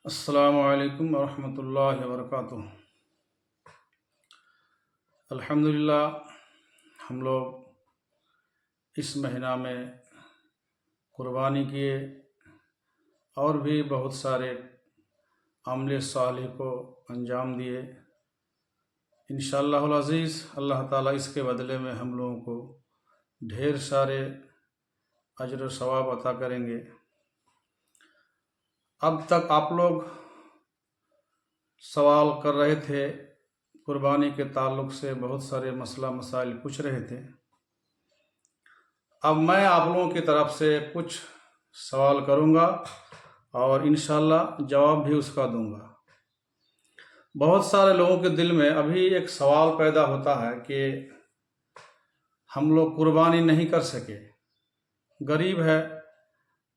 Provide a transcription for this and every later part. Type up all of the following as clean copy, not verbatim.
السلام علیکم ورحمۃ اللہ وبرکاتہ۔ الحمدللہ ہم لوگ اس مہینہ میں قربانی کیے اور بھی بہت سارے عمل صالح کو انجام دیے۔ انشاءاللہ العزیز اللہ تعالیٰ اس کے بدلے میں ہم لوگوں کو ڈھیر سارے اجر و ثواب عطا کریں گے۔ اب تک آپ لوگ سوال کر رہے تھے، قربانی کے تعلق سے بہت سارے مسئلہ مسائل پوچھ رہے تھے۔ اب میں آپ لوگوں کی طرف سے کچھ سوال کروں گا اور انشاءاللہ جواب بھی اس کا دوں گا۔ بہت سارے لوگوں کے دل میں ابھی ایک سوال پیدا ہوتا ہے کہ ہم لوگ قربانی نہیں کر سکے، غریب ہے،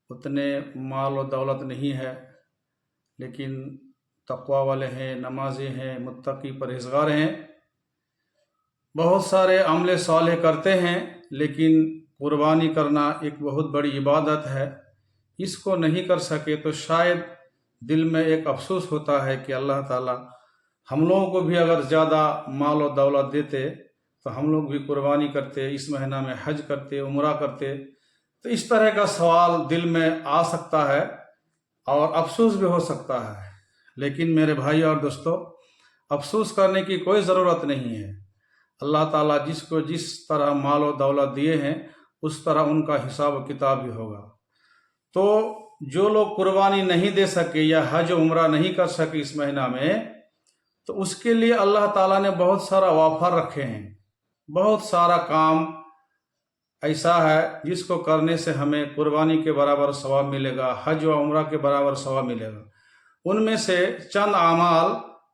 اتنے مال و دولت نہیں ہے، لیکن تقوی والے ہیں، نمازی ہیں، متقی پرہیزگار ہیں، بہت سارے عمل صالح کرتے ہیں، لیکن قربانی کرنا ایک بہت بڑی عبادت ہے، اس کو نہیں کر سکے تو شاید دل میں ایک افسوس ہوتا ہے کہ اللہ تعالیٰ ہم لوگوں کو بھی اگر زیادہ مال و دولت دیتے تو ہم لوگ بھی قربانی کرتے، اس مہینہ میں حج کرتے، عمرہ کرتے۔ تو اس طرح کا سوال دل میں آ سکتا ہے اور افسوس بھی ہو سکتا ہے، لیکن میرے بھائی اور دوستو، افسوس کرنے کی کوئی ضرورت نہیں ہے۔ اللہ تعالیٰ جس کو جس طرح مال و دولت دیے ہیں اس طرح ان کا حساب و کتاب بھی ہوگا۔ تو جو لوگ قربانی نہیں دے سکے یا حج و عمرہ نہیں کر سکے اس مہینہ میں، تو اس کے لیے اللہ تعالیٰ نے بہت سارا وافر رکھے ہیں، بہت سارا کام ایسا ہے جس کو کرنے سے ہمیں قربانی کے برابر ثواب ملے گا، حج و عمرہ کے برابر ثواب ملے گا۔ ان میں سے چند اعمال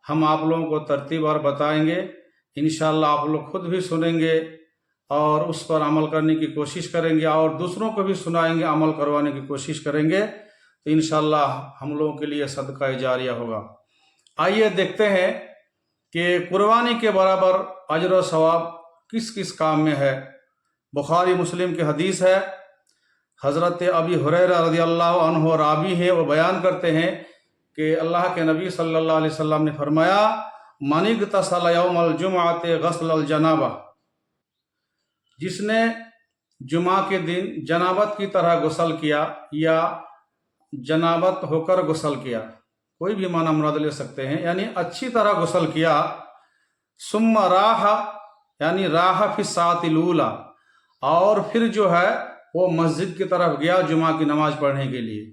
ہم آپ لوگوں کو ترتیب اور بتائیں گے، انشاءاللہ آپ لوگ خود بھی سنیں گے اور اس پر عمل کرنے کی کوشش کریں گے اور دوسروں کو بھی سنائیں گے، عمل کروانے کی کوشش کریں گے، تو انشاءاللہ ہم لوگوں کے لیے صدقہ جاریہ ہوگا۔ آئیے دیکھتے ہیں کہ قربانی کے برابر اجر و ثواب کس کس کام میں ہے۔ بخاری مسلم کی حدیث ہے، حضرت ابی ہریرہ رضی اللہ عنہ راوی ہیں، وہ بیان کرتے ہیں کہ اللہ کے نبی صلی اللہ علیہ وسلم نے فرمایا، من اغتسل یوم الجمعۃ غسل الجنابہ، جس نے جمعہ کے دن جنابت کی طرح غسل کیا یا جنابت ہو کر غسل کیا، کوئی بھی معنی مراد لے سکتے ہیں، یعنی اچھی طرح غسل کیا، ثم راح یعنی راح فی الساعۃ الاولی، اور پھر جو ہے وہ مسجد کی طرف گیا جمعہ کی نماز پڑھنے کے لیے،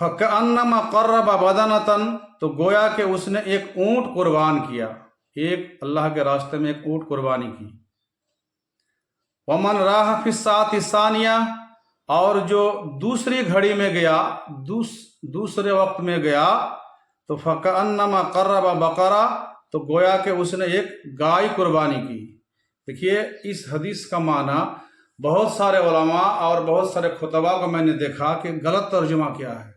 فَكَأَنَّمَا قَرَّبَ بَدَنَةً، تو گویا کہ اس نے ایک اونٹ قربان کیا، ایک اللہ کے راستے میں ایک اونٹ قربانی کی۔ وَمَنْ رَاحَ فِي السَّاعَةِ الثَّانِيَةِ، اور جو دوسری گھڑی میں گیا، دوسرے وقت میں گیا، تو فَكَأَنَّمَا قَرَّبَ بَقَرَةً، تو گویا کہ اس نے ایک گائے قربانی کی۔ دیکھیے اس حدیث کا معنی بہت سارے علماء اور بہت سارے خطباء کو میں نے دیکھا کہ غلط ترجمہ کیا ہے،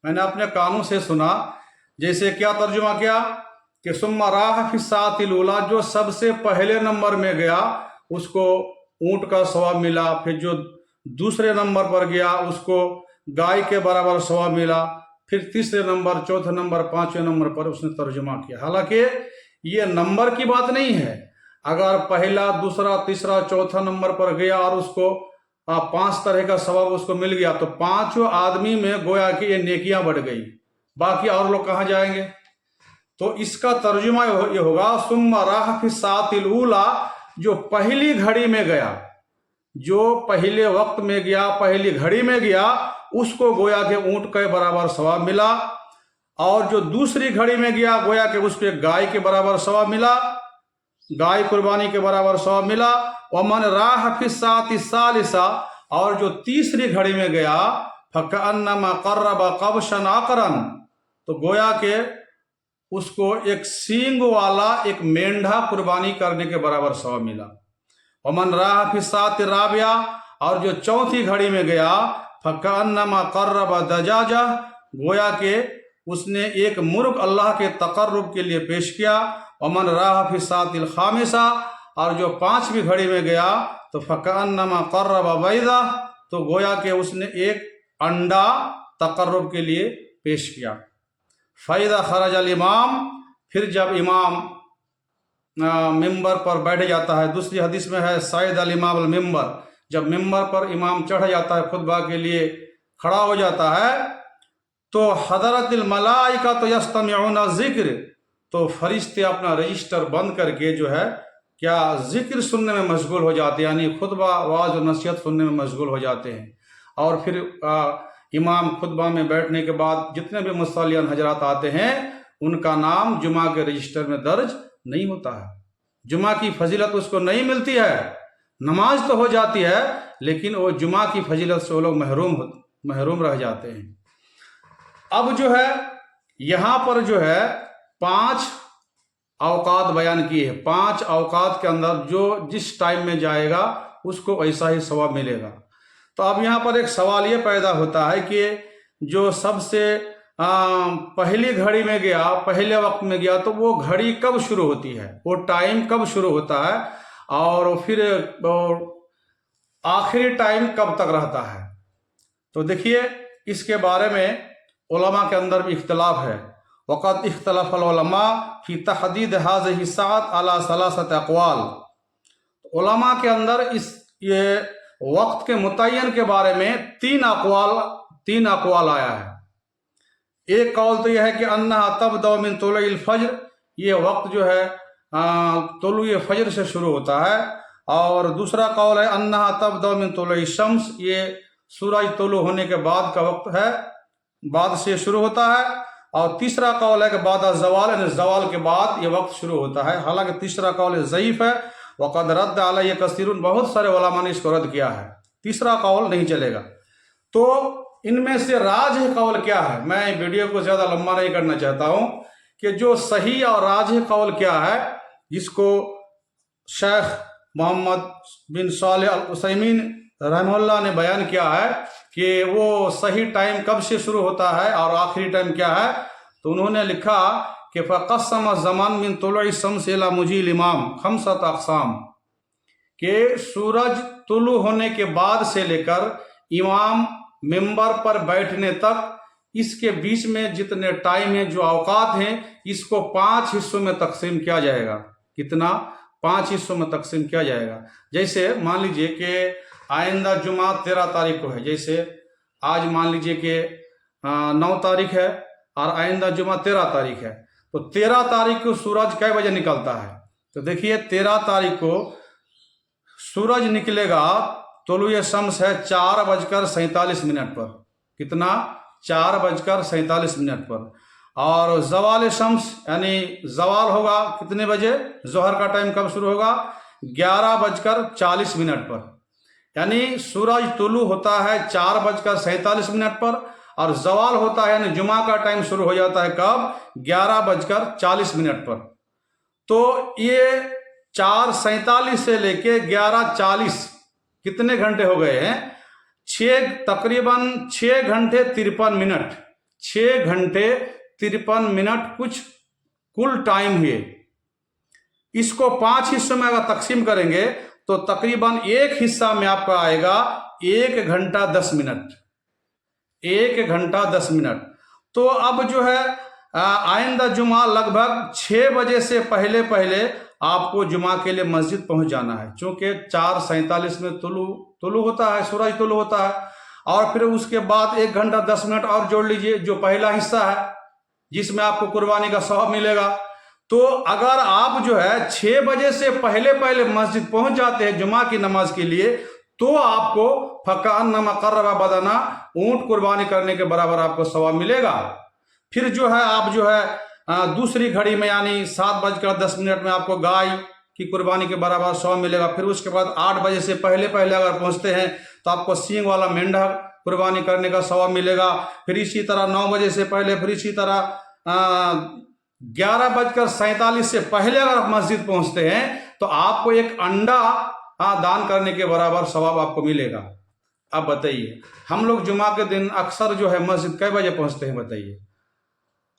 میں نے اپنے کانوں سے سنا، جیسے کیا ترجمہ کیا کہ ثم راح فی الساعۃ الاولی، جو سب سے پہلے نمبر میں گیا اس کو اونٹ کا ثواب ملا، پھر جو دوسرے نمبر پر گیا اس کو گائے کے برابر ثواب ملا، پھر تیسرے نمبر، چوتھے نمبر، پانچویں نمبر پر اس نے ترجمہ کیا۔ حالانکہ یہ نمبر کی بات نہیں ہے، اگر پہلا، دوسرا، تیسرا، چوتھا نمبر پر گیا اور اس کو 5 طرح کا ثواب اس کو مل گیا، تو 5 آدمی میں گویا کہ یہ نیکیاں بڑھ گئی، باقی اور لوگ کہاں جائیں گے؟ تو اس کا ترجمہ یہ ہوگا ثم راح فی الساعۃ الاولی، جو پہلی گھڑی میں گیا، جو پہلے وقت میں گیا، پہلی گھڑی میں گیا، اس کو گویا کہ اونٹ کے برابر ثواب ملا، اور جو دوسری گھڑی میں گیا گویا کہ اس کو ایک گائے کے برابر ثواب ملا، گائے قربانی کے برابر ثواب ملا۔ ومن راح فی الساعۃ الثالثہ، اور جو تیسری گھڑی میں گیا، فکأنما قرب قبشا عقرا، تو گویا کہ اس کو ایک سینگ والا ایک مینڈھا قربانی کرنے کے برابر ثواب ملا۔ ومن راح فی الساعۃ الرابعہ، اور جو چوتھی گھڑی میں گیا، فکأنما قرب دجاجہ، گویا کہ اس نے ایک مرغ اللہ کے تقرب کے لیے پیش کیا۔ ومن راح فی الساعۃ الخامسہ، اور جو 5ویں گھڑی میں گیا تو فکأنما قرب بیضہ، تو گویا کہ اس نے ایک انڈا تقرب کے لیے پیش کیا۔ فَإِذَا خَرَجَ الْإِمَامُ، پھر جب امام ممبر پر بیٹھ جاتا ہے، دوسری حدیث میں ہے صعد الامام الممبر، جب ممبر پر امام چڑھ جاتا ہے خطبہ کے لیے کھڑا ہو جاتا ہے، تو حضرت الملائکۃ یستمعون الذکر، تو فرشتے اپنا رجسٹر بند کر کے جو ہے کیا ذکر سننے میں مشغول ہو جاتے ہیں، یعنی خطبہ واعظ و نصیحت سننے میں مشغول ہو جاتے ہیں۔ اور پھر امام خطبہ میں بیٹھنے کے بعد جتنے بھی مصلیان حضرات آتے ہیں ان کا نام جمعہ کے رجسٹر میں درج نہیں ہوتا ہے، جمعہ کی فضیلت اس کو نہیں ملتی ہے، نماز تو ہو جاتی ہے لیکن وہ جمعہ کی فضیلت سے وہ لوگ محروم رہ جاتے ہیں۔ اب جو ہے یہاں پر جو ہے 5 اوقات بیان کیے ہیں، 5 اوقات کے اندر جو جس ٹائم میں جائے گا اس کو ویسا ہی ثواب ملے گا۔ تو اب یہاں پر ایک سوال یہ پیدا ہوتا ہے کہ جو سب سے پہلی گھڑی میں گیا، پہلے وقت میں گیا، تو وہ گھڑی کب شروع ہوتی ہے، وہ ٹائم کب شروع ہوتا ہے، اور پھر آخری ٹائم کب تک رہتا ہے؟ تو دیکھیے اس کے بارے میں علماء کے اندر بھی اختلاف ہے۔ وقد اختلف العلماء فی تحدید هذه الساعۃ علی 3 اقوال، علماء کے اندر یہ وقت کے متعین کے بارے میں 3 اقوال آیا ہے۔ ایک قول تو یہ ہے کہ انہا تبدأ من طلوع الفجر، یہ وقت جو ہے طلوع فجر سے شروع ہوتا ہے، اور دوسرا قول ہے انہا تبدأ من طلوع الشمس، یہ سورج طلوع ہونے کے بعد کا وقت ہے، بعد سے شروع ہوتا ہے، اور تیسرا قول ہے کہ بعد الزوال، یعنی زوال کے بعد یہ وقت شروع ہوتا ہے۔ حالانکہ تیسرا قول ضعیف ہے، وقد رد علیہ کثیرون، بہت سارے علماء نے اس کو رد کیا ہے، تیسرا قول نہیں چلے گا۔ تو ان میں سے راجح قول کیا ہے؟ میں ویڈیو کو زیادہ لمبا نہیں کرنا چاہتا ہوں کہ جو صحیح اور راجح قول کیا ہے، جس کو شیخ محمد بن صالح العثیمین رحمہ اللہ نے بیان کیا ہے کہ وہ صحیح ٹائم کب سے شروع ہوتا ہے اور آخری ٹائم کیا ہے، تو انہوں نے لکھا کہ فقسم الزمان من طلوع الشمس الى مجیء الامام 5 اقسام، کہ سورج طلوع ہونے کے بعد سے لے کر امام ممبر پر بیٹھنے تک، اس کے بیچ میں جتنے ٹائم ہیں، جو اوقات ہیں، اس کو 5 حصوں میں تقسیم کیا جائے گا۔ کتنا؟ 5 حصوں میں تقسیم کیا جائے گا۔ جیسے مان لیجئے کہ آئندہ جمعہ 13 تاریخ کو ہے، جیسے آج مان لیجئے کہ 9 تاریخ ہے اور آئندہ جمعہ 13 تاریخ ہے، تو 13 تاریخ کو سورج کئے بجے نکلتا ہے؟ تو دیکھیے 13 تاریخ کو سورج نکلے گا، طلوع شمس ہے 4:47 پر، کتنا؟ 4:47 پر، اور زوال شمس یعنی زوال ہوگا کتنے بجے؟ ظہر کا ٹائم کب شروع ہوگا؟ 11:40 پر، یعنی سورج طلوع ہوتا ہے 4:47 پر، اور زوال ہوتا ہے یعنی جمعہ کا ٹائم شروع ہو جاتا ہے کب؟ 11:40 پر۔ تو یہ 4:47 سے لے کے 11:40 کتنے گھنٹے ہو گئے ہیں؟ تقریباً 6 گھنٹے 53 منٹ، 6 گھنٹے 53 منٹ کچھ کل ٹائم ہوئے۔ اس کو 5 حصوں میں اگر تقسیم کریں گے تو تقریباً ایک حصہ میں آپ کا آئے گا 1 گھنٹہ 10 منٹ، 1 گھنٹہ 10 منٹ۔ تو اب جو ہے آئندہ جمعہ لگ بھگ 6 بجے سے پہلے آپ کو جمعہ کے لیے مسجد پہنچ جانا ہے، چونکہ 4:47 میں طلوع ہوتا ہے، سورج طلوع ہوتا ہے، اور پھر اس کے بعد 1 گھنٹہ 10 منٹ اور جوڑ لیجئے، جو پہلا حصہ ہے جس میں آپ کو قربانی کا ثواب ملے گا۔ تو اگر آپ جو ہے 6 بجے سے پہلے مسجد پہنچ جاتے ہیں جمعہ کی نماز کے لیے، تو آپ کو فَكَأَنَّمَا قَرَّبَ بَدَنًا، اونٹ قربانی کرنے کے برابر آپ کو ثواب ملے گا۔ پھر جو ہے آپ جو ہے دوسری گھڑی میں یعنی 7:10 میں آپ کو گائے کی قربانی کے برابر ثواب ملے گا۔ پھر اس کے بعد 8 بجے سے پہلے اگر پہنچتے ہیں تو آپ کو سینگ والا مینڈھا قربانی کرنے کا ثواب ملے گا۔ پھر اسی طرح 9 بجے سے پہلے، پھر اسی طرح 11:47 سے پہلے اگر آپ مسجد پہنچتے ہیں تو آپ کو ایک انڈا دان کرنے کے برابر ثواب آپ کو ملے گا۔ اب بتائیے ہم لوگ جمعہ کے دن اکثر جو ہے مسجد کئے بجے پہنچتے ہیں؟ بتائیے۔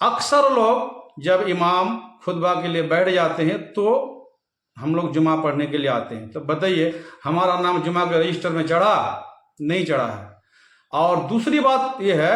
اکثر لوگ جب امام خطبہ کے لیے بیٹھ جاتے ہیں تو ہم لوگ جمعہ پڑھنے کے لیے آتے ہیں، تو بتائیے ہمارا نام جمعہ کے رجسٹر میں چڑھا؟ نہیں چڑھا ہے۔ اور دوسری بات یہ ہے